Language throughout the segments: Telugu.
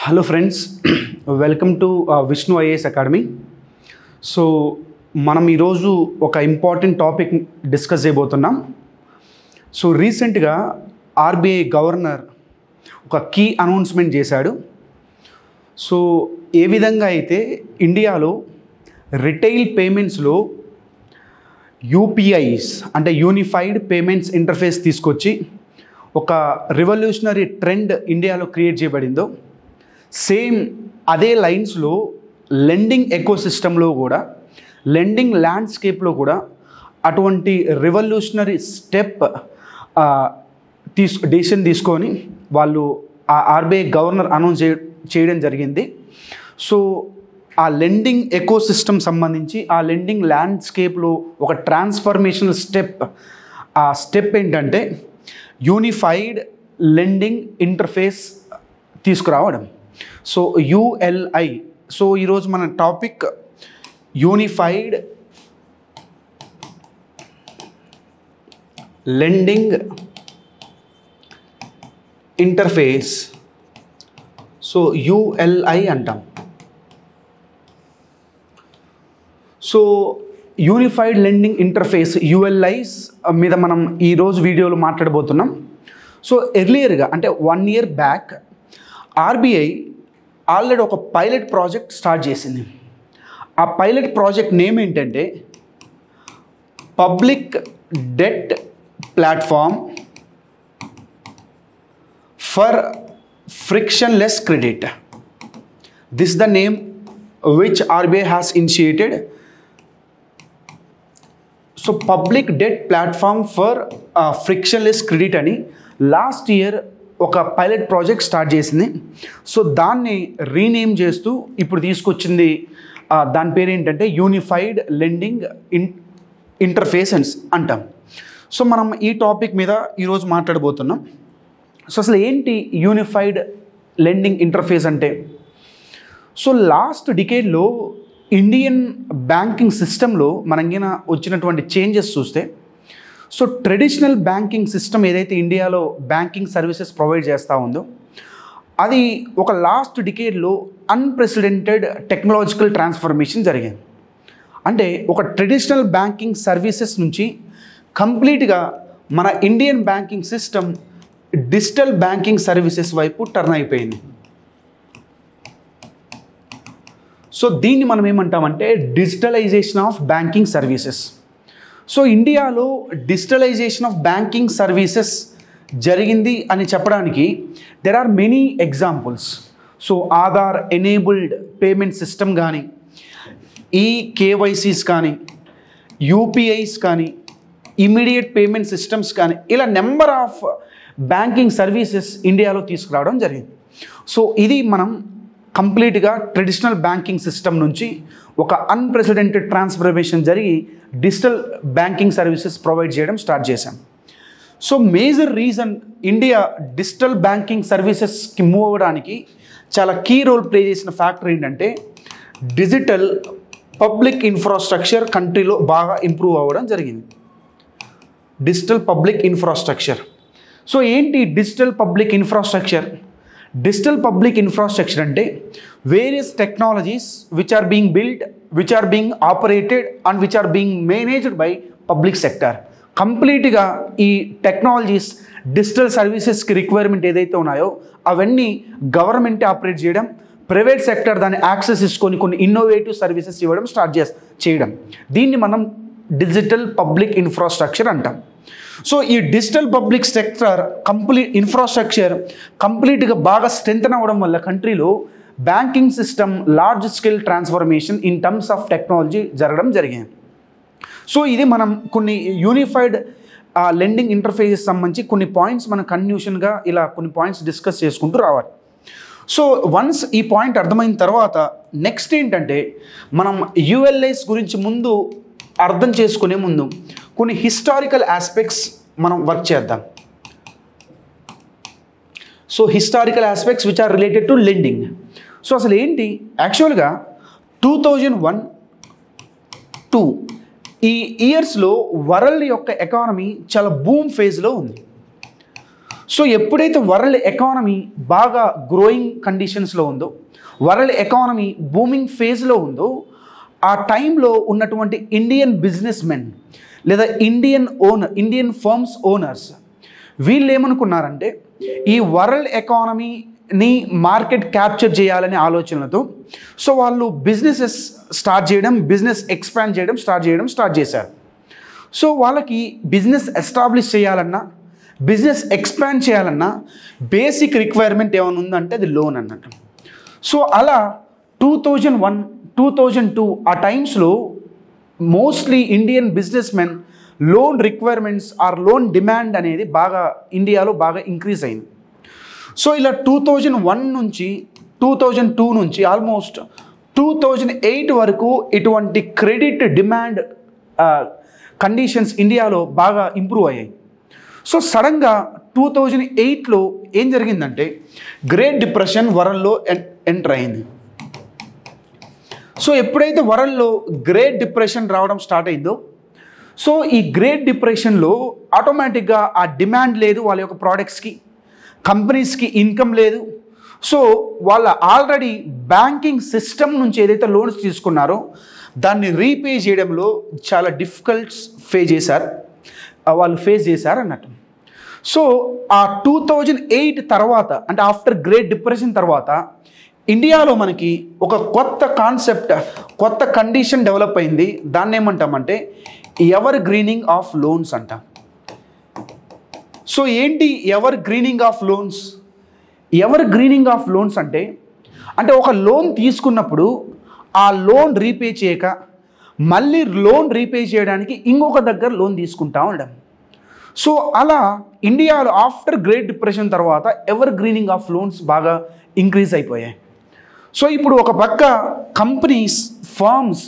Hello friends, welcome to Vishnu IAS Academy. So మనం ఈరోజు ఒక ఇంపార్టెంట్ టాపిక్ డిస్కస్ చేయబోతున్నాం. సో రీసెంట్గా ఆర్బీఐ గవర్నర్ ఒక కీ అనౌన్స్మెంట్ చేశాడు. సో ఏ విధంగా అయితే ఇండియాలో రిటైల్ పేమెంట్స్లో యూపీఐస్ అంటే యూనిఫైడ్ పేమెంట్స్ ఇంటర్ఫేస్ తీసుకొచ్చి ఒక రివల్యూషనరీ ట్రెండ్ ఇండియాలో క్రియేట్ చేయబడిందో, సేమ్ అదే లైన్స్లో లెండింగ్ ఎకోసిస్టంలో కూడా, లెండింగ్ ల్యాండ్స్కేప్లో కూడా అటువంటి రివల్యూషనరీ స్టెప్ డెసిషన్ తీసుకొని వాళ్ళు ఆ ఆర్బీఐ గవర్నర్ అనౌన్స్ చేయడం జరిగింది. సో ఆ లెండింగ్ ఎకోసిస్టమ్ సంబంధించి ఆ లెండింగ్ ల్యాండ్స్కేప్లో ఒక ట్రాన్స్ఫర్మేషనల్ స్టెప్, ఆ స్టెప్ ఏంటంటే యూనిఫైడ్ లెండింగ్ ఇంటర్ఫేస్ తీసుకురావడం. So ULI. సో ఈరోజు మన topic unified lending interface. So ULI అంటాం. So unified lending interface ULIs మీద మనం ఈరోజు వీడియోలో మాట్లాడబోతున్నాం. సో ఎర్లియర్గా అంటే 1 year బ్యాక్ ఆర్బీఐ ఆల్రెడీ ఒక పైలట్ ప్రాజెక్ట్ స్టార్ట్ చేసింది. ఆ పైలట్ ప్రాజెక్ట్ నేమ్ ఏంటంటే public debt platform for frictionless credit. This the name which RBI has initiated. So public debt platform for frictionless credit అని లాస్ట్ ఇయర్ ఒక పైలట్ ప్రాజెక్ట్ స్టార్ట్ చేసింది. సో దాన్ని రీనేమ్ చేస్తూ ఇప్పుడు తీసుకొచ్చింది. దాని పేరు ఏంటంటే యూనిఫైడ్ లెండింగ్ ఇంటర్ఫేస్ అంటాం. సో మనం ఈ టాపిక్ మీద ఈరోజు మాట్లాడబోతున్నాం. సో అసలు ఏంటి యూనిఫైడ్ లెండింగ్ ఇంటర్ఫేస్ అంటే? సో లాస్ట్ డికేడ్లో ఇండియన్ బ్యాంకింగ్ సిస్టంలో మనకి వచ్చినటువంటి చేంజెస్ చూస్తే, సో ట్రెడిషనల్ బ్యాంకింగ్ సిస్టమ్ ఏదైతే ఇండియాలో బ్యాంకింగ్ సర్వీసెస్ ప్రొవైడ్ చేస్తూ ఉందో, అది ఒక లాస్ట్ డికేడ్లో అన్ప్రెసిడెంటెడ్ టెక్నాలజికల్ ట్రాన్స్ఫర్మేషన్ జరిగింది. అంటే ఒక ట్రెడిషనల్ బ్యాంకింగ్ సర్వీసెస్ నుంచి కంప్లీట్గా మన Indian banking system digital banking services వైపు టర్న్ అయిపోయింది. సో దీన్ని మనం ఏమంటామంటే digitalization of banking services. So ఇండియాలో డిజిటలైజేషన్ ఆఫ్ బ్యాంకింగ్ సర్వీసెస్ జరిగింది అని చెప్పడానికి there are many examples. So Aadhaar enabled payment system కానీ, ఈ కేవైసీస్ కానీ, యూపీఐస్ కానీ, ఇమీడియట్ పేమెంట్ సిస్టమ్స్ కానీ, ఇలా నెంబర్ ఆఫ్ బ్యాంకింగ్ సర్వీసెస్ ఇండియాలో తీసుకురావడం జరిగింది. సో ఇది మనం కంప్లీట్గా ట్రెడిషనల్ బ్యాంకింగ్ సిస్టమ్ నుంచి ఒక అన్ప్రెసిడెంటెడ్ ట్రాన్స్ఫర్మేషన్ జరిగి డిజిటల్ బ్యాంకింగ్ సర్వీసెస్ ప్రొవైడ్ చేయడం స్టార్ట్ చేశాం. So major reason India digital banking సర్వీసెస్కి మూవ్ అవ్వడానికి చాలా కీ రోల్ ప్లే చేసిన ఫ్యాక్టర్ ఏంటంటే డిజిటల్ పబ్లిక్ ఇన్ఫ్రాస్ట్రక్చర్ కంట్రీలో బాగా ఇంప్రూవ్ అవ్వడం జరిగింది. Digital public infrastructure. సో ఏంటి digital public infrastructure? Digital public infrastructure అంటే various technologies which are being build, which are being operated and which are being managed by public sector. కంప్లీట్గా ఈ టెక్నాలజీస్ డిజిటల్ సర్వీసెస్కి రిక్వైర్మెంట్ ఏదైతే ఉన్నాయో అవన్నీ గవర్నమెంట్ ఆపరేట్ చేయడం, ప్రైవేట్ సెక్టర్ దాన్ని యాక్సెస్ తీసుకొని కొన్ని ఇన్నోవేటివ్ సర్వీసెస్ ఇవ్వడం స్టార్ట్ చేయడం. దీన్ని మనం డిజిటల్ పబ్లిక్ ఇన్ఫ్రాస్ట్రక్చర్ అంటాం. సో ఈ డిజిటల్ పబ్లిక్ సెక్టర్ ఇన్ఫ్రాస్ట్రక్చర్ కంప్లీట్గా బాగా స్ట్రెంథెన్ అవ్వడం వల్ల కంట్రీలో banking system large scale transformation in terms of technology జరగడం జరిగింది. సో ఇది మనం కొన్ని యూనిఫైడ్ లెండింగ్ ఇంటర్ఫేసెస్ సంబంధించి కొన్ని పాయింట్స్ మనం కన్క్లూషన్గా ఇలా కొన్ని పాయింట్స్ డిస్కస్ చేసుకుంటూ రావాలి. సో వన్స్ ఈ పాయింట్ అర్థమైన తర్వాత నెక్స్ట్ ఏంటంటే మనం యుఎల్ఐస్ గురించి ముందు అర్థం చేసుకునే ముందు కొన్ని హిస్టారికల్ ఆస్పెక్ట్స్ మనం వర్క్ చేద్దాం. So historical aspects which are related to lending. సో అసలు ఏంటి యాక్చువల్గా 2001-2 ఈ ఇయర్స్లో వరల్డ్ యొక్క ఎకానమీ చాలా బూమ్ ఫేజ్లో ఉంది. సో ఎప్పుడైతే వరల్డ్ ఎకానమీ బాగా గ్రోయింగ్ కండిషన్స్లో ఉందో, వరల్డ్ ఎకానమీ బూమింగ్ ఫేజ్లో ఉందో, ఆ టైంలో ఉన్నటువంటి ఇండియన్ బిజినెస్ మెన్ లేదా ఇండియన్ ఫర్మ్స్ ఓనర్స్ వీళ్ళు ఏమనుకున్నారంటే ఈ వరల్డ్ ఎకానమీని మార్కెట్ క్యాప్చర్ చేయాలనే ఆలోచనలతో సో వాళ్ళు బిజినెస్ ఎక్స్పాండ్ చేయడం స్టార్ట్ చేశారు. సో వాళ్ళకి బిజినెస్ ఎస్టాబ్లిష్ చేయాలన్నా, బిజినెస్ ఎక్స్పాండ్ చేయాలన్నా బేసిక్ రిక్వైర్మెంట్ ఏమైనా ఉందంటే అది లోన్ అన్నట్టు. సో అలా 2001, 2002 ఆ టైమ్స్లో mostly Indian business men loan requirements or loan demand అనేది ఇండియాలో బాగా ఇంక్రీజ్ అయింది. సో ఇలా 2001 నుంచి 2002 నుంచి ఆల్మోస్ట్ 2008 వరకు ఇటువంటి క్రెడిట్ డిమాండ్ కండిషన్స్ ఇండియాలో బాగా ఇంప్రూవ్ అయ్యాయి. సో సడన్గా 2008లో ఏం జరిగిందంటే గ్రేట్ డిప్రెషన్ వరల్డ్లో ఎంటర్ అయింది. సో ఎప్పుడైతే వరల్డ్లో గ్రేట్ డిప్రెషన్ రావడం స్టార్ట్ అయిందో, సో ఈ గ్రేట్ డిప్రెషన్లో ఆటోమేటిక్గా ఆ డిమాండ్ లేదు, వాళ్ళ యొక్క ప్రోడక్ట్స్కి, కంపెనీస్కి ఇన్కమ్ లేదు. సో వాళ్ళ ఆల్రెడీ బ్యాంకింగ్ సిస్టమ్ నుంచి ఏదైతే లోన్స్ తీసుకున్నారో దాన్ని రీపే చేయడంలో చాలా డిఫికల్ట్స్ వాళ్ళు ఫేస్ చేశారు అన్నట్టు. సో ఆ 2008 తర్వాత అంటే ఆఫ్టర్ గ్రేట్ డిప్రెషన్ తర్వాత ఇండియాలో మనకి ఒక కొత్త కాన్సెప్ట్, కొత్త కండిషన్ డెవలప్ అయింది. దాన్ని ఏమంటామంటే ఎవర్ గ్రీనింగ్ ఆఫ్ లోన్స్ అంటాం. సో ఏంటి ever greening of loans? Ever greening of loans అంటే ఒక లోన్ తీసుకున్నప్పుడు ఆ లోన్ రీపే చేయక మళ్ళీ లోన్ రీపే చేయడానికి ఇంకొక దగ్గర లోన్ తీసుకుంటా ఉండడం. సో అలా ఇండియాలో ఆఫ్టర్ గ్రేట్ డిప్రెషన్ తర్వాత ఎవర్ గ్రీనింగ్ ఆఫ్ లోన్స్ బాగా ఇంక్రీజ్ అయిపోయాయి. సో ఇప్పుడు ఒక పక్క కంపెనీస్, ఫర్మ్స్,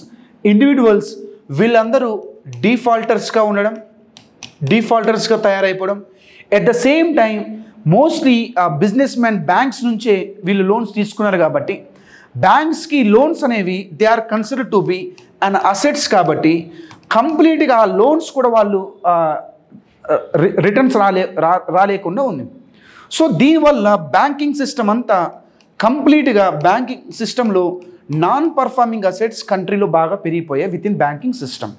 ఇండివిజువల్స్ వీళ్ళందరూ డిఫాల్టర్స్గా ఉండడం, డిఫాల్టర్స్గా తయారైపోవడం. At the same time mostly businessman banks నుంచే వీళ్ళు లోన్స్ తీసుకున్నారు కాబట్టి బ్యాంక్స్కి లోన్స్ అనేవి they are considered to be and assets కాబట్టి కంప్లీట్గా ఆ లోన్స్ కూడా వాళ్ళు రిటర్న్స్ రాలేకుండా ఉంది. సో దీనివల్ల బ్యాంకింగ్ సిస్టమ్ అంతా కంప్లీట్గా బ్యాంకింగ్ సిస్టంలో నాన్ పర్ఫార్మింగ్ అసెట్స్ కంట్రీలో బాగా పెరిగిపోయాయి with in banking system.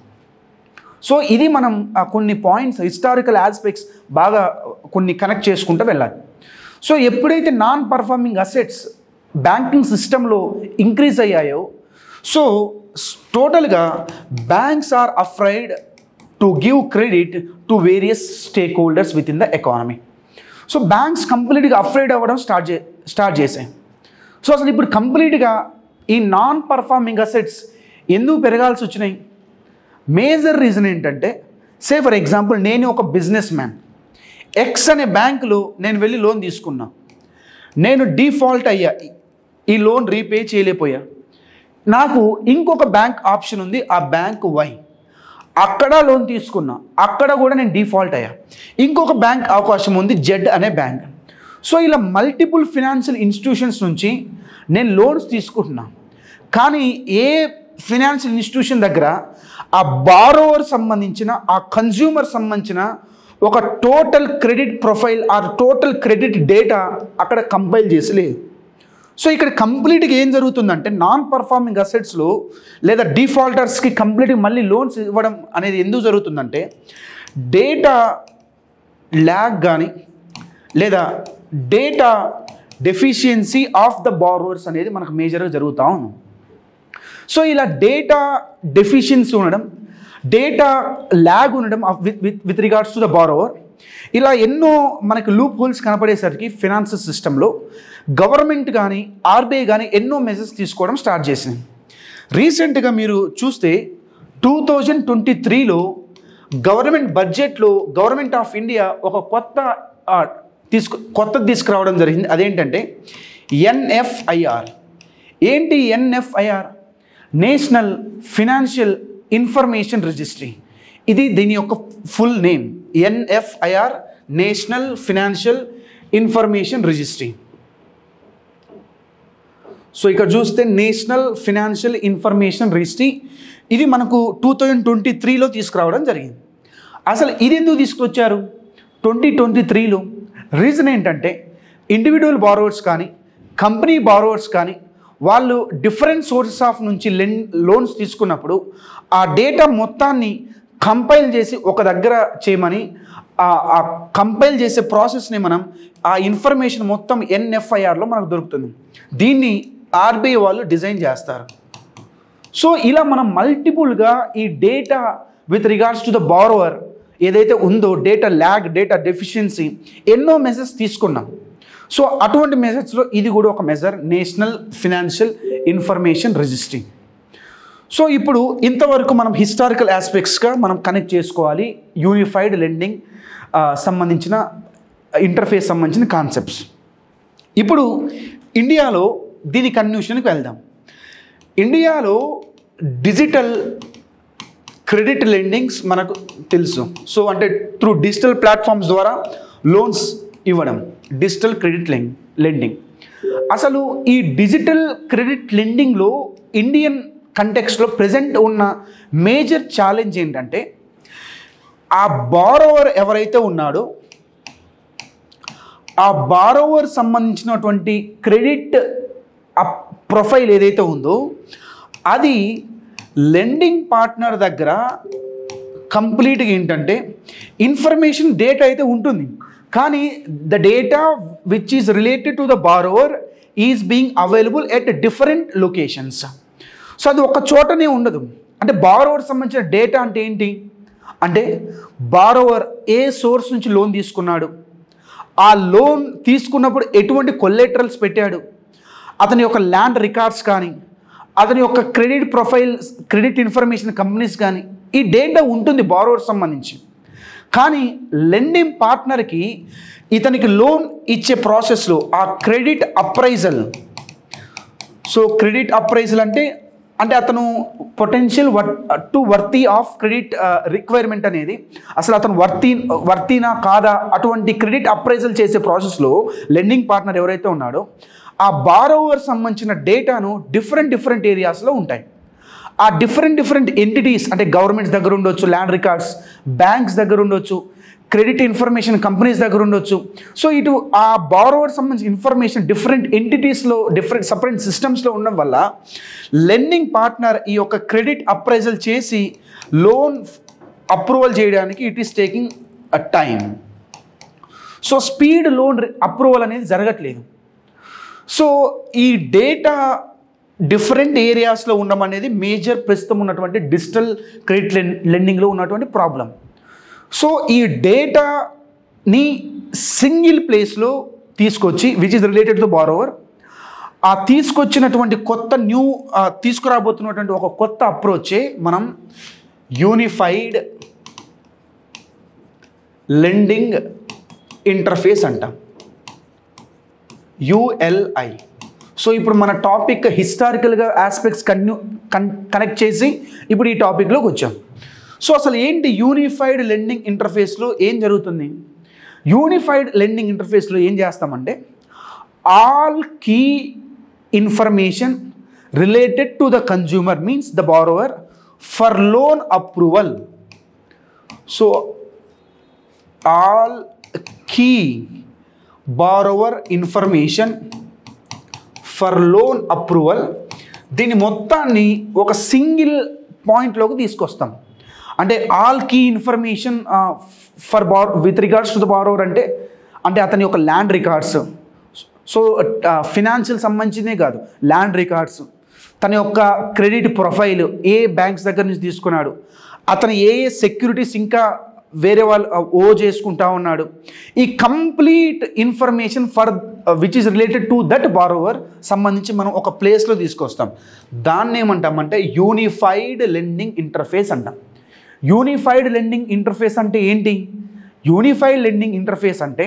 So ఇది మనం కొన్ని పాయింట్స్, హిస్టారికల్ ఆస్పెక్ట్స్ బాగా కొన్ని కనెక్ట్ చేసుకుంటూ వెళ్ళాలి. సో ఎప్పుడైతే నాన్ పర్ఫార్మింగ్ అసెట్స్ బ్యాంకింగ్ సిస్టంలో ఇంక్రీజ్ అయ్యాయో సో టోటల్గా banks are afraid to give credit to various stakeholders within the economy. So banks కంప్లీట్గా అఫ్రైడ్ అవ్వడం స్టార్ట్ చేశాయి. సో అసలు ఇప్పుడు కంప్లీట్గా ఈ నాన్ పర్ఫార్మింగ్ అసెట్స్ ఎందుకు పెరగాల్సి వచ్చినాయి? మేజర్ రీజన్ ఏంటంటే సే ఫర్ ఎగ్జాంపుల్ నేను ఒక బిజినెస్ మ్యాన్, ఎక్స్ అనే బ్యాంకులో నేను వెళ్ళి లోన్ తీసుకున్నా, నేను డిఫాల్ట్ అయ్యా, ఈ లోన్ రీపే చేయలేకపోయా. నాకు ఇంకొక బ్యాంక్ ఆప్షన్ ఉంది, ఆ బ్యాంక్ వై, అక్కడ లోన్ తీసుకున్నా, అక్కడ కూడా నేను డిఫాల్ట్ అయ్యా. ఇంకొక బ్యాంక్ అవకాశం ఉంది జెడ్ అనే బ్యాంక్. సో ఇలా మల్టిపుల్ ఫినాన్షియల్ ఇన్స్టిట్యూషన్స్ నుంచి నేను లోన్స్ తీసుకుంటున్నా. కానీ ఏ ఫినాన్షియల్ ఇన్స్టిట్యూషన్ దగ్గర ఆ బారోవర్ సంబంధించిన, ఆ కన్జ్యూమర్ సంబంధించిన ఒక total credit profile are total credit data అక్కడ కంపైల్ చేసి లేదు. సో ఇక్కడ కంప్లీట్గా ఏం జరుగుతుందంటే నాన్ పర్ఫార్మింగ్ అసెట్స్లో లేదా డిఫాల్టర్స్కి కంప్లీట్గా మళ్ళీ లోన్స్ ఇవ్వడం అనేది ఎందుకు జరుగుతుందంటే డేటా ల్యాగ్ కానీ లేదా data deficiency of the borrowers అనేది మనకు మేజర్గా జరుగుతూ ఉంది. సో ఇలా డేటా డెఫిషియన్సీ ఉండడం, డేటా ల్యాగ్ ఉండడం with regards to the borrower, ఇలా ఎన్నో మనకి లూప్ హోల్స్ కనపడేసరికి ఫినాన్షియల్ సిస్టంలో గవర్నమెంట్ కానీ ఆర్బీఐ కానీ ఎన్నో మెజర్స్ తీసుకోవడం స్టార్ట్ చేసింది. రీసెంట్గా మీరు చూస్తే 2023లో గవర్నమెంట్ బడ్జెట్లో గవర్నమెంట్ ఆఫ్ ఇండియా ఒక కొత్తది తీసుకురావడం జరిగింది. అదేంటంటే ఎన్ఎఫ్ఐఆర్. ఏంటి NFIR? National financial information registry. ఇది దీని యొక్క full name NFIR, national financial information registry. So ఇక్కడ చూస్తే నేషనల్ ఫినాన్షియల్ ఇన్ఫర్మేషన్ రిజిస్ట్రీ ఇది మనకు 2023లో తీసుకురావడం జరిగింది. అసలు ఇది ఎందుకు తీసుకొచ్చారు 2023లో? రీజన్ ఏంటంటే ఇండివిజువల్ బారోవర్స్ కానీ కంపెనీ బారోవర్స్ కానీ వాళ్ళు డిఫరెంట్ సోర్సెస్ ఆఫ్ నుంచి లోన్స్ తీసుకున్నప్పుడు ఆ డేటా మొత్తాన్ని కంపైల్ చేసి ఒక దగ్గర చేయమని ఆ కంపైల్ చేసే ప్రాసెస్ని మనం ఆ ఇన్ఫర్మేషన్ మొత్తం ఎన్ఎఫ్ఐఆర్లో మనకు దొరుకుతుంది. దీన్ని ఆర్బీఐ వాళ్ళు డిజైన్ చేస్తారు. సో ఇలా మనం మల్టిపుల్గా ఈ data with regards to the borrower ఏదైతే ఉందో డేటా ల్యాగ్, డేటా డెఫిషియన్సీ ఎన్నో మెజర్స్ తీసుకున్నాం. సో అటువంటి మెజర్స్లో ఇది కూడా ఒక measure, national financial information registry. So ఇప్పుడు ఇంతవరకు మనం హిస్టారికల్ ఆస్పెక్ట్స్గా మనం కనెక్ట్ చేసుకోవాలి యూనిఫైడ్ లెండింగ్ సంబంధించిన ఇంటర్ఫేస్ సంబంధించిన కాన్సెప్ట్స్. ఇప్పుడు ఇండియాలో దీని కన్క్లూషన్కి వెళ్దాం. ఇండియాలో డిజిటల్ క్రెడిట్ లెండింగ్స్ మనకు తెలుసు. సో అంటే త్రూ డిజిటల్ ప్లాట్ఫామ్స్ ద్వారా లోన్స్ ఇవ్వడం, డిజిటల్ క్రెడిట్ లెండింగ్. అసలు ఈ డిజిటల్ క్రెడిట్ లెండింగ్లో ఇండియన్ కంటెక్స్ట్లో ప్రజెంట్ ఉన్న మేజర్ ఛాలెంజ్ ఏంటంటే ఆ బారోవర్ ఎవరైతే ఉన్నాడో ఆ బారోవర్ సంబంధించినటువంటి క్రెడిట్ ప్రొఫైల్ ఏదైతే ఉందో అది లెండింగ్ పార్ట్నర్ దగ్గర కంప్లీట్గా ఏంటంటే ఇన్ఫర్మేషన్ డేటా అయితే ఉంటుంది, కానీ the data which is related to the borrower is being available at different locations. So అది ఒక చోటనే ఉండదు. అంటే బారోవర్ సంబంధించిన డేటా అంటే ఏంటి అంటే బారోవర్ ఏ సోర్స్ నుంచి లోన్ తీసుకున్నాడు, ఆ లోన్ తీసుకున్నప్పుడు ఎటువంటి కొలెటరల్స్ పెట్టాడు, అతని యొక్క ల్యాండ్ రికార్డ్స్ కానీ, అతని యొక్క credit profiles, credit information companies కానీ, ఈ డేటా ఉంటుంది బారోవర్ సంబంధించి. కానీ లెండింగ్ పార్ట్నర్కి ఇతనికి లోన్ ఇచ్చే ప్రాసెస్లో ఆ credit appraisal, so credit appraisal అంటే అతను potential to worthy of credit requirement అనేది అసలు అతను వర్తీనా కాదా అటువంటి క్రెడిట్ అప్రైజల్ చేసే ప్రాసెస్లో లెండింగ్ పార్ట్నర్ ఎవరైతే ఉన్నాడో ఆ బారోవర్ సంబంధించిన డేటాను డిఫరెంట్ ఏరియాస్లో ఉంటాయి. ఆ డిఫరెంట్ ఎంటిటీస్ అంటే గవర్నమెంట్స్ దగ్గర ఉండొచ్చు, ల్యాండ్ రికార్డ్స్, బ్యాంక్స్ దగ్గర ఉండొచ్చు, క్రెడిట్ ఇన్ఫర్మేషన్ కంపెనీస్ దగ్గర ఉండొచ్చు. సో ఇటు ఆ బారోవర్ సంబంధించిన ఇన్ఫర్మేషన్ డిఫరెంట్ ఎంటిటీస్లో, డిఫరెంట్ సపరేట్ సిస్టమ్స్లో ఉండడం వల్ల లెండింగ్ పార్ట్నర్ ఈ యొక్క క్రెడిట్ అప్రైజల్ చేసి లోన్ అప్రూవల్ చేయడానికి it is taking a time. So speed loan approval అనేది జరగట్లేదు. సో ఈ డేటా డిఫరెంట్ ఏరియాస్లో ఉండడం అనేది మేజర్ ప్రస్తుతం ఉన్నటువంటి డిజిటల్ క్రెడిట్ లెండింగ్లో ఉన్నటువంటి ప్రాబ్లం. సో ఈ డేటాని సింగిల్ ప్లేస్లో తీసుకొచ్చి which is related to borrower, ఆ తీసుకొచ్చినటువంటి తీసుకురాబోతున్నటువంటి ఒక కొత్త అప్రోచే మనం యూనిఫైడ్ లెండింగ్ ఇంటర్ఫేస్ అంటాం, ULI. సో ఇప్పుడు మన టాపిక్ హిస్టారికల్గా ఆస్పెక్ట్స్ కనెక్ట్ చేసి ఇప్పుడు ఈ టాపిక్లోకి వచ్చాం. సో అసలు ఏంటి యూనిఫైడ్ లెండింగ్ ఇంటర్ఫేస్లో ఏం జరుగుతుంది? యూనిఫైడ్ లెండింగ్ ఇంటర్ఫేస్లో ఏం చేస్తామంటే all key information related to the consumer means the borrower for loan approval. So all key borrower information for loan approval, దీని మొత్తాన్ని ఒక సింగిల్ పాయింట్లోకి తీసుకొస్తాం. అంటే all key information for with regards to the borrower అంటే అతని యొక్క ల్యాండ్ రికార్డ్స్, సో ఫినాన్షియల్ సంబంధించినే కాదు, ల్యాండ్ రికార్డ్స్, తన యొక్క క్రెడిట్ ప్రొఫైల్, ఏ బ్యాంక్స్ దగ్గర నుంచి తీసుకున్నాడు, అతను ఏ సెక్యూరిటీస్ ఇంకా వేరే వాళ్ళు చేసుకుంటా ఉన్నాడు, ఈ complete information for which is related to that borrower సంబంధించి మనం ఒక ప్లేస్లో తీసుకొస్తాం. దాన్ని ఏమంటామంటే యూనిఫైడ్ లెండింగ్ ఇంటర్ఫేస్ అంటాం. యూనిఫైడ్ లెండింగ్ ఇంటర్ఫేస్ అంటే ఏంటి? యూనిఫైడ్ లెండింగ్ ఇంటర్ఫేస్ అంటే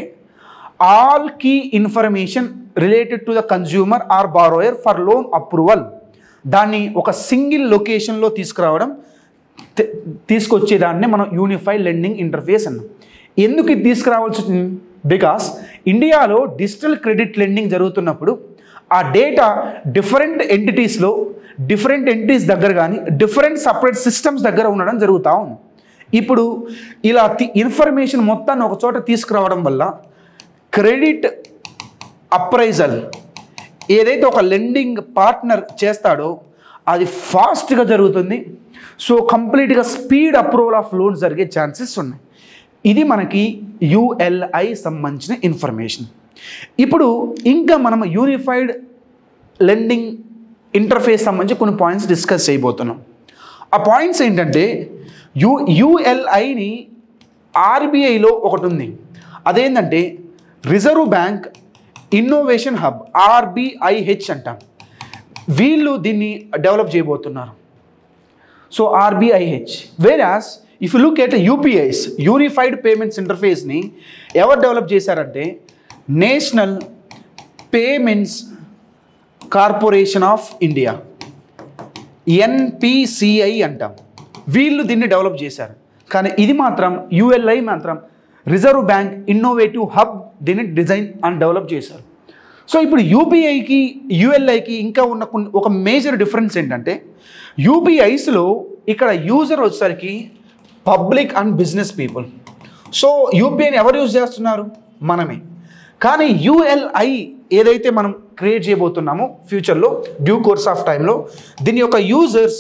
all key information related to the consumer or borrower for loan approval, దాన్ని ఒక సింగిల్ లొకేషన్లో తీసుకొచ్చేదాన్ని మనం యూనిఫైడ్ లెండింగ్ ఇంటర్ఫేస్ అన్నాం. ఎందుకు ఇది తీసుకురావాల్సి వచ్చింది? బికాస్ ఇండియాలో డిజిటల్ క్రెడిట్ లెండింగ్ జరుగుతున్నప్పుడు ఆ డేటా డిఫరెంట్ ఎంటిటీస్ దగ్గర కానీ డిఫరెంట్ సపరేట్ సిస్టమ్స్ దగ్గర ఉండడం జరుగుతూ ఉంది. ఇప్పుడు ఇలా ఇన్ఫర్మేషన్ మొత్తాన్ని ఒక చోట తీసుకురావడం వల్ల క్రెడిట్ అప్రైజల్ ఏదైతే ఒక లెండింగ్ పార్ట్నర్ చేస్తాడో అది ఫాస్ట్గా జరుగుతుంది. సో కంప్లీట్గా స్పీడ్ అప్రూవల్ ఆఫ్ లోన్స్ జరిగే ఛాన్సెస్ ఉన్నాయి. ఇది మనకి ULI సంబంధించిన ఇన్ఫర్మేషన్. ఇప్పుడు ఇంకా మనం యూనిఫైడ్ లెండింగ్ ఇంటర్ఫేస్ సంబంధించి కొన్ని పాయింట్స్ డిస్కస్ చేయబోతున్నాం. ఆ పాయింట్స్ ఏంటంటే ULIని RBIలో ఒకటి ఉంది, అదేంటంటే reserve bank innovation hub, RBIH అంటాం. వీళ్ళు దీన్ని డెవలప్ చేయబోతున్నారు. So RBIH. Whereas if you look at UPIs, unified payments ఇంటర్ఫేస్ని ఎవరు డెవలప్ చేశారంటే national payments corporation of India, NPCI అంటాం. వీళ్ళు దీన్ని డెవలప్ చేశారు. కానీ ఇది మాత్రం ULI మాత్రం రిజర్వ్ బ్యాంక్ ఇన్నోవేటివ్ హబ్ దీన్ని డిజైన్ అండ్ డెవలప్ చేశారు. సో ఇప్పుడు UPIకి ULIకి ఇంకా ఉన్న ఒక మేజర్ డిఫరెన్స్ ఏంటంటే UPIస్లో ఇక్కడ యూజర్ వచ్చేసరికి public and business people. So UPIని ఎవరు యూజ్ చేస్తున్నారు? మనమే. కానీ ULI ఏదైతే మనం క్రియేట్ చేయబోతున్నామో ఫ్యూచర్లో డ్యూ కోర్స్ ఆఫ్ టైంలో దీని యొక్క users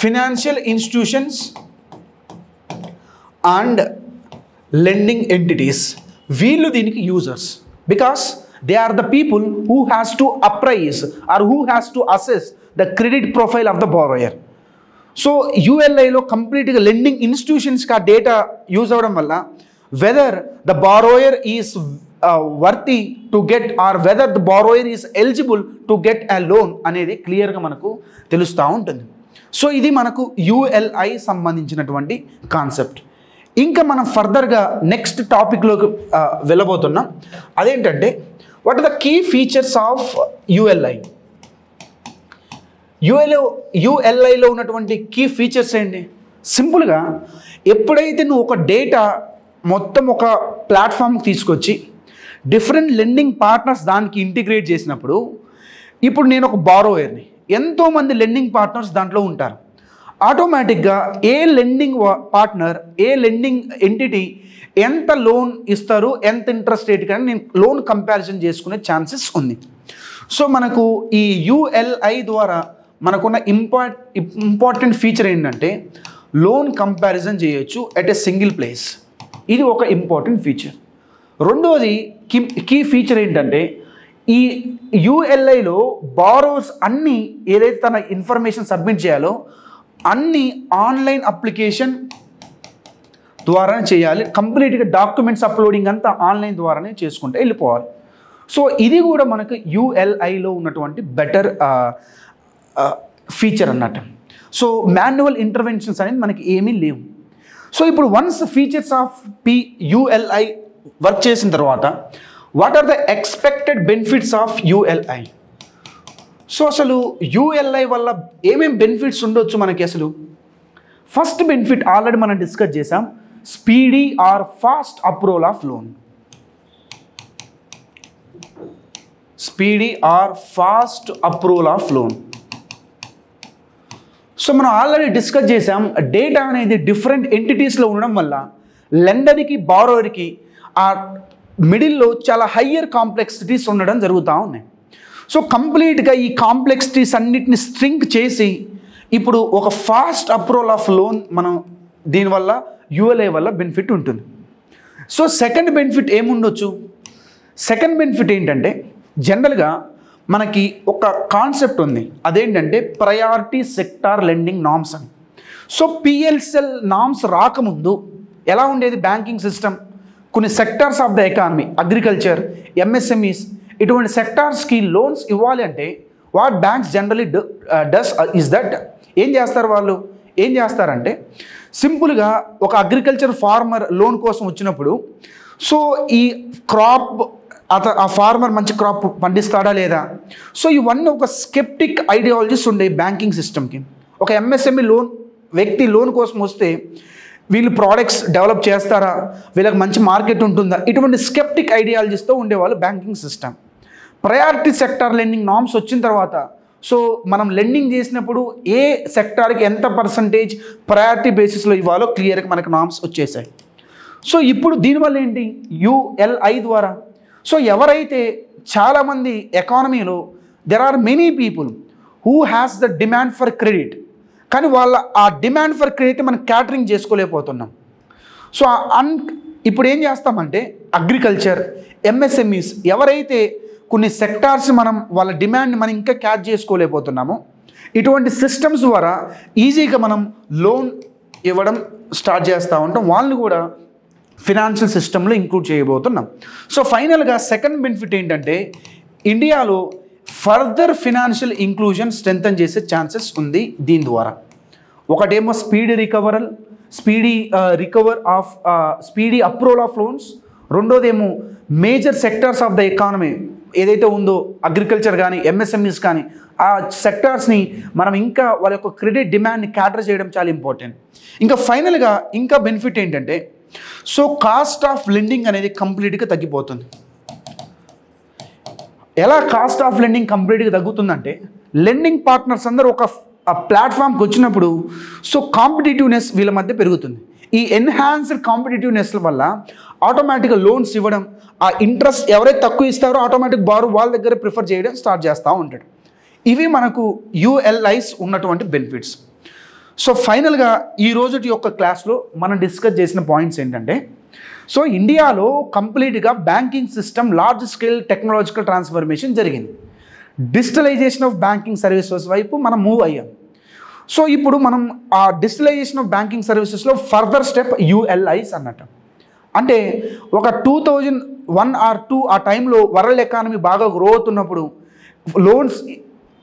financial institutions and lending entities. వీళ్ళు దీనికి users because they are the people who has to appraise or who has to assess the credit profile of the borrower. So ULIలో కంప్లీట్గా లెండింగ్ ఇన్స్టిట్యూషన్స్కి ఆ డేటా యూజ్ అవ్వడం వల్ల whether the borrower is worthy to get or whether the borrower is eligible to get a loan అనేది క్లియర్గా మనకు తెలుస్తూ ఉంటుంది. సో ఇది మనకు ULI సంబంధించినటువంటి కాన్సెప్ట్. ఇంకా మనం ఫర్దర్గా నెక్స్ట్ టాపిక్లోకి వెళ్ళబోతున్నాం. అదేంటంటే what are the key features of ULI. ULIలో ఉన్నటువంటి కీ ఫీచర్స్ ఏంటి? సింపుల్గా ఎప్పుడైతే నువ్వు ఒక డేటా మొత్తం ఒక ప్లాట్ఫామ్కి తీసుకొచ్చి డిఫరెంట్ లెండింగ్ పార్ట్నర్స్ దానికి ఇంటిగ్రేట్ చేసినప్పుడు, ఇప్పుడు నేను ఒక బారోయర్ని, ఎంతోమంది లెండింగ్ పార్ట్నర్స్ దాంట్లో ఉంటారు. ఆటోమేటిక్గా ఏ లెండింగ్ పార్ట్నర్, ఏ లెండింగ్ ఎంటిటీ ఎంత లోన్ ఇస్తారు, ఎంత ఇంట్రెస్ట్ రేట్ కానీ నేను లోన్ కంపారిజన్ చేసుకునే ఛాన్సెస్ ఉంది. సో మనకు ఈ ULI ద్వారా మనకున్న ఇంపార్టెంట్ ఫీచర్ ఏంటంటే లోన్ కంపారిజన్ చేయొచ్చు ఎట్ ఎ సింగిల్ ప్లేస్. ఇది ఒక ఇంపార్టెంట్ ఫీచర్. రెండోది కీ ఫీచర్ ఏంటంటే ఈ ULIలో బారోవర్స్ అన్నీ ఏదైతే తన ఇన్ఫర్మేషన్ సబ్మిట్ చేయాలో అన్నీ ఆన్లైన్ అప్లికేషన్ ద్వారానే చేయాలి. కంప్లీట్గా డాక్యుమెంట్స్ అప్లోడింగ్ అంతా ఆన్లైన్ ద్వారానే చేసుకుంటే వెళ్ళిపోవాలి. సో ఇది కూడా మనకు ULIలో ఉన్నటువంటి బెటర్ ఫీచర్ అన్నట్టు. సో మాన్యువల్ ఇంటర్వెన్షన్స్ అనేది మనకి ఏమీ లేవు. సో ఇప్పుడు once features of ULI work చేసిన తర్వాత what are the expected benefits of ULI. So అసలు ULI వల్ల ఏమేమి బెనిఫిట్స్ ఉండొచ్చు మనకి? అసలు ఫస్ట్ బెనిఫిట్ ఆల్రెడీ మనం డిస్కస్ చేసాం, speedy or fast approval of loan. Speedy or fast approval of loan. So మనం ఆల్రెడీ డిస్కస్ చేసాం, డేటా అనేది డిఫరెంట్ ఎంటిటీస్లో ఉండడం వల్ల లెండర్కి బారోవర్కి ఆ మిడిల్లో చాలా హయ్యర్ కాంప్లెక్సిటీస్ ఉండడం జరుగుతూ ఉన్నాయి. సో కంప్లీట్గా ఈ కాంప్లెక్సిటీస్ అన్నిటిని స్ట్రింక్ చేసి ఇప్పుడు ఒక ఫాస్ట్ అప్రూవల్ ఆఫ్ లోన్ మనం దీనివల్ల ULI వల్ల బెనిఫిట్ ఉంటుంది. సో సెకండ్ బెనిఫిట్ ఏముండొచ్చు? సెకండ్ బెనిఫిట్ ఏంటంటే జనరల్గా మనకి ఒక కాన్సెప్ట్ ఉంది, అదేంటంటే ప్రయారిటీ సెక్టార్ లెండింగ్ నామ్స్ అని. సో PSL నామ్స్ రాకముందు ఎలా ఉండేది బ్యాంకింగ్ సిస్టమ్? కొన్ని sectors of the economy, agriculture, MSMEs ఇటువంటి సెక్టార్స్కి లోన్స్ ఇవ్వాలి అంటే what banks generally does is that ఏం చేస్తారంటే సింపుల్గా ఒక అగ్రికల్చర్ ఫార్మర్ లోన్ కోసం వచ్చినప్పుడు, సో ఈ క్రాప్ ఆ ఫార్మర్ మంచి క్రాప్ పండిస్తాడా లేదా, సో ఇవన్నీ ఒక స్కెప్టిక్ ఐడియాలజీస్ ఉండే బ్యాంకింగ్ సిస్టమ్కి. ఒక MSME వ్యక్తి లోన్ కోసం వస్తే వీళ్ళు ప్రోడక్ట్స్ డెవలప్ చేస్తారా, వీళ్ళకి మంచి మార్కెట్ ఉంటుందా, ఇటువంటి స్కెప్టిక్ ఐడియాలజీస్తో ఉండేవాళ్ళు banking system. Priority sector lending norms వచ్చిన తర్వాత సో మనం లెండింగ్ చేసినప్పుడు ఏ సెక్టార్కి ఎంత పర్సంటేజ్ ప్రయారిటీ బేసిస్లో ఇవ్వాలో క్లియర్గా మనకు నామ్స్ వచ్చేసాయి. సో ఇప్పుడు దీనివల్ల ఏంటి? ULI ద్వారా సో ఎవరైతే చాలామంది ఎకానమీలో there are many people who has the demand for credit, కానీ వాళ్ళ ఆ డిమాండ్ ఫర్ క్రెడిట్ మనం క్యాటరింగ్ చేసుకోలేకపోతున్నాం. సో ఇప్పుడు ఏం చేస్తామంటే అగ్రికల్చర్, ఎంఎస్ఎంఈస్ ఎవరైతే కొన్ని సెక్టార్స్ మనం వాళ్ళ డిమాండ్ని మనం ఇంకా క్యాచ్ చేసుకోలేకపోతున్నామో ఇటువంటి సిస్టమ్స్ ద్వారా ఈజీగా మనం లోన్ ఇవ్వడం స్టార్ట్ చేస్తూ ఉంటాం. వాళ్ళని కూడా ఫినాన్షియల్ సిస్టంలో ఇంక్లూడ్ చేయబోతున్నాం. సో ఫైనల్గా సెకండ్ బెనిఫిట్ ఏంటంటే ఇండియాలో ఫర్దర్ ఫినాన్షియల్ ఇంక్లూజన్ స్ట్రెంథన్ చేసే ఛాన్సెస్ ఉంది దీని ద్వారా. ఒకటేమో స్పీడీ అప్రూవల్ ఆఫ్ లోన్స్, రెండోదేమో major sectors of the economy ఏదైతే ఉందో అగ్రికల్చర్ కానీ ఎంఎస్ఎంఈస్ కానీ ఆ సెక్టార్స్ని మనం ఇంకా వాళ్ళ యొక్క క్రెడిట్ డిమాండ్ని క్యాటర్ చేయడం చాలా ఇంపార్టెంట్. ఇంకా ఫైనల్గా ఇంకా బెనిఫిట్ ఏంటంటే సో కాస్ట్ ఆఫ్ లెండింగ్ అనేది కంప్లీట్గా తగ్గిపోతుంది. ఎలా కాస్ట్ ఆఫ్ లెండింగ్ కంప్లీట్గా తగ్గుతుందంటే లెండింగ్ పార్ట్నర్స్ అందరూ ఒక ప్లాట్ఫామ్కి వచ్చినప్పుడు సో కాంపిటేటివ్నెస్ వీళ్ళ మధ్య పెరుగుతుంది. ఈ ఎన్హాన్స్డ్ కాంపిటేటివ్నెస్ వల్ల ఆటోమేటిక్గా లోన్స్ ఇవ్వడం, ఆ ఇంట్రెస్ట్ ఎవరైతే తక్కువ ఇస్తారో ఆటోమేటిక్ బారు వాళ్ళ దగ్గర ప్రిఫర్ చేయడం స్టార్ట్ చేస్తూ ఉంటాడు. ఇవి మనకు యుఎల్ఐస్ ఉన్నటువంటి బెనిఫిట్స్. సో ఫైనల్గా ఈ రోజుటి యొక్క క్లాస్లో మనం డిస్కస్ చేసిన పాయింట్స్ ఏంటంటే సో ఇండియాలో కంప్లీట్గా banking system large scale technological transformation జరిగింది. డిజిటలైజేషన్ ఆఫ్ బ్యాంకింగ్ సర్వీసెస్ వైపు మనం మూవ్ అయ్యాం. సో ఇప్పుడు మనం ఆ డిజిటలైజేషన్ ఆఫ్ బ్యాంకింగ్ సర్వీసెస్లో ఫర్దర్ స్టెప్ యుఎల్ఐస్ అన్నట్టు. అంటే ఒక 2001 or 2002 ఆ టైంలో వరల్డ్ ఎకానమీ బాగా గ్రో అవుతున్నప్పుడు లోన్స్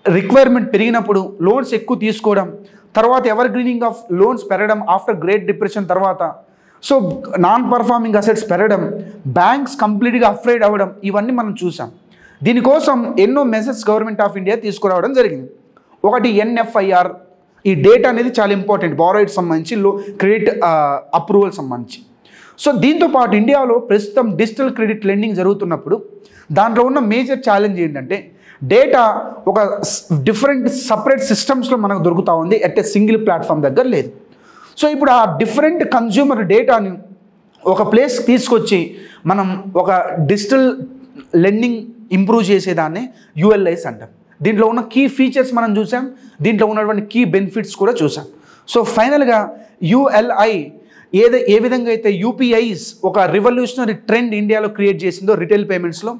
రిక్వైర్మెంట్ పెరిగినప్పుడు లోన్స్ ఎక్కువ తీసుకోవడం, తర్వాత ఎవర్ గ్రీనింగ్ ఆఫ్ లోన్స్ పెరగడం ఆఫ్టర్ గ్రేట్ డిప్రెషన్ తర్వాత, సో నాన్ పర్ఫార్మింగ్ అసెట్స్ పెరగడం, బ్యాంక్స్ కంప్లీట్గా అఫ్రైడ్ అవ్వడం, ఇవన్నీ మనం చూసాం. దీనికోసం ఎన్నో మెజర్స్ గవర్నమెంట్ ఆఫ్ ఇండియా తీసుకురావడం జరిగింది. ఒకటి ఎన్ఎఫ్ఐఆర్, ఈ డేటా అనేది చాలా ఇంపార్టెంట్ బారోయిడ్ సంబంధించి క్రెడిట్ అప్రూవల్ సంబంధించి. సో దీంతోపాటు ఇండియాలో ప్రస్తుతం డిజిటల్ క్రెడిట్ లెండింగ్ జరుగుతున్నప్పుడు దాంట్లో ఉన్న మేజర్ ఛాలెంజ్ ఏంటంటే డేటా ఒక డిఫరెంట్ సపరేట్ సిస్టమ్స్లో మనకు దొరుకుతూ ఉంది, అట్ ఏ సింగిల్ ప్లాట్ఫామ్ దగ్గర లేదు. సో ఇప్పుడు ఆ డిఫరెంట్ కన్జ్యూమర్ డేటాని ఒక ప్లేస్ తీసుకొచ్చి మనం ఒక డిజిటల్ లెండింగ్ ఇంప్రూవ్ చేసేదాన్ని యుఎల్ఐస్ అంటాం. దీంట్లో ఉన్న కీ ఫీచర్స్ మనం చూసాం, దీంట్లో ఉన్నటువంటి కీ బెనిఫిట్స్ కూడా చూసాం. సో ఫైనల్గా యుఎల్ఐ ఏ విధంగా అయితే యూపీఐస్ ఒక రివల్యూషనరీ ట్రెండ్ ఇండియాలో క్రియేట్ చేసిందో రిటైల్ పేమెంట్స్లో,